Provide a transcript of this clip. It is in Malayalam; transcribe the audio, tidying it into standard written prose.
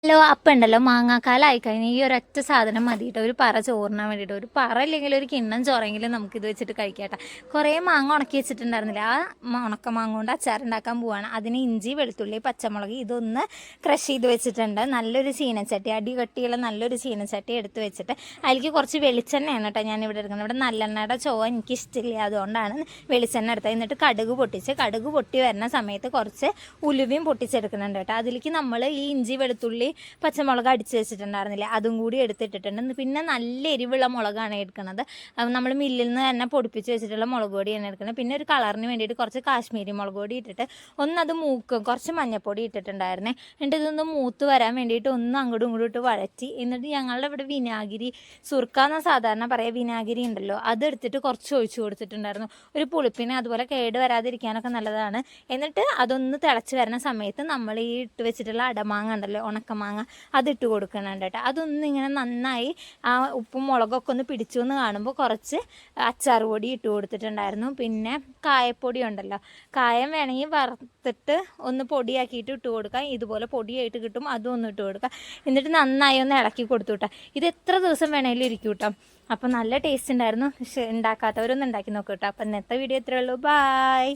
ഹലോ, അപ്പം ഉണ്ടല്ലോ മാങ്ങാക്കാലമായി കഴിഞ്ഞാൽ ഈ ഒരൊറ്റ സാധനം മതിയിട്ട് ഒരു പറ ചോറിനാൻ വേണ്ടിയിട്ട്. ഒരു പറ അല്ലെങ്കിൽ ഒരു കിണ്ണം ചോറെങ്കിലും നമുക്കിത് വെച്ചിട്ട് കഴിക്കാട്ടെ. കുറേ മാങ്ങ ഉണക്കി വെച്ചിട്ടുണ്ടായിരുന്നില്ല. ആ ഉണക്ക മാങ്ങ കൊണ്ട് അച്ചാറുണ്ടാക്കാൻ പോവാണ്. അതിന് ഇഞ്ചി, വെളുത്തുള്ളി, പച്ചമുളക് ഇതൊന്ന് ക്രഷ് ചെയ്ത് വെച്ചിട്ടുണ്ട്. നല്ലൊരു ചീനച്ചട്ടി, അടി കട്ടിയുള്ള നല്ലൊരു ചീനച്ചട്ടി എടുത്ത് വെച്ചിട്ട് അതിലേക്ക് കുറച്ച് വെളിച്ചെണ്ണയാണ് കേട്ടോ ഞാനിവിടെ എടുക്കുന്നത്. ഇവിടെ നല്ലെണ്ണയുടെ ചുവ എനിക്കിഷ്ടമില്ല, അതുകൊണ്ടാണ് വെളിച്ചെണ്ണ എടുത്തത്. എന്നിട്ട് കടുക് പൊട്ടി വരുന്ന സമയത്ത് കുറച്ച് ഉലുവയും പൊട്ടിച്ചെടുക്കുന്നുണ്ട് കേട്ടോ. അതിലേക്ക് നമ്മൾ ഈ ഇഞ്ചി, വെളുത്തുള്ളി, പച്ചമുളക് അടിച്ച് വെച്ചിട്ടുണ്ടായിരുന്നില്ലേ, അതും കൂടി എടുത്തിട്ടിട്ടുണ്ട്. പിന്നെ നല്ല എരിവുള്ള മുളകാണ് എടുക്കുന്നത്. നമ്മൾ മില്ലിൽ നിന്ന് തന്നെ പൊടിപ്പിച്ച് വെച്ചിട്ടുള്ള മുളക് പൊടിയാണ് എടുക്കുന്നത്. പിന്നെ ഒരു കളറിന് വേണ്ടിയിട്ട് കുറച്ച് കാശ്മീരി മുളക് പൊടി ഇട്ടിട്ട് ഒന്നത് മൂക്കും, കുറച്ച് മഞ്ഞൾപ്പൊടി ഇട്ടിട്ടുണ്ടായിരുന്നേ. എന്നിട്ട് ഇതൊന്ന് മൂത്ത് വരാൻ വേണ്ടിയിട്ട് ഒന്ന് അങ്ങോട്ടും ഇങ്ങോട്ടും ഇട്ട് വഴറ്റി. എന്നിട്ട് ഞങ്ങളുടെ ഇവിടെ വിനാഗിരി, സുർക്കാന്ന് സാധാരണ പറയാം, വിനാഗിരി ഉണ്ടല്ലോ, അതെടുത്തിട്ട് കുറച്ച് ഒഴിച്ചു കൊടുത്തിട്ടുണ്ടായിരുന്നു. ഒരു പുളിപ്പിനെ അതുപോലെ കേട് വരാതിരിക്കാനൊക്കെ നല്ലതാണ്. എന്നിട്ട് അതൊന്ന് തിളച്ച് വരുന്ന സമയത്ത് നമ്മൾ ഈ ഇട്ട് വെച്ചിട്ടുള്ള അടമാങ്ങ ഉണ്ടല്ലോ, ഉണക്കമാങ്ങ, അതിട്ട് കൊടുക്കുന്നുണ്ട് കേട്ടോ. അതൊന്നും ഇങ്ങനെ നന്നായി ആ ഉപ്പും മുളകൊക്കെ ഒന്ന് പിടിച്ചു എന്ന് കാണുമ്പോൾ കുറച്ച് അച്ചാർ പൊടി ഇട്ട് കൊടുത്തിട്ടുണ്ടായിരുന്നു. പിന്നെ കായപ്പൊടി ഉണ്ടല്ലോ, കായം വേണമെങ്കിൽ വറുത്തിട്ട് ഒന്ന് പൊടിയാക്കിയിട്ട് ഇട്ട് കൊടുക്കാം. ഇതുപോലെ പൊടിയായിട്ട് കിട്ടും, അതും ഒന്ന് ഇട്ട് കൊടുക്കാം. എന്നിട്ട് നന്നായി ഒന്ന് ഇളക്കി കൊടുത്തു കേട്ടോ. ഇത് എത്ര ദിവസം വേണമെങ്കിലും ഇരിക്കും കേട്ടോ. അപ്പം നല്ല ടേസ്റ്റ് ഉണ്ടായിരുന്നു. ഉണ്ടാക്കാത്തവരൊന്നും ഉണ്ടാക്കി നോക്കൂ കേട്ടോ. അപ്പം ഇന്നത്തെ വീഡിയോ ഇത്രയേ ഉള്ളൂ. ബായ്.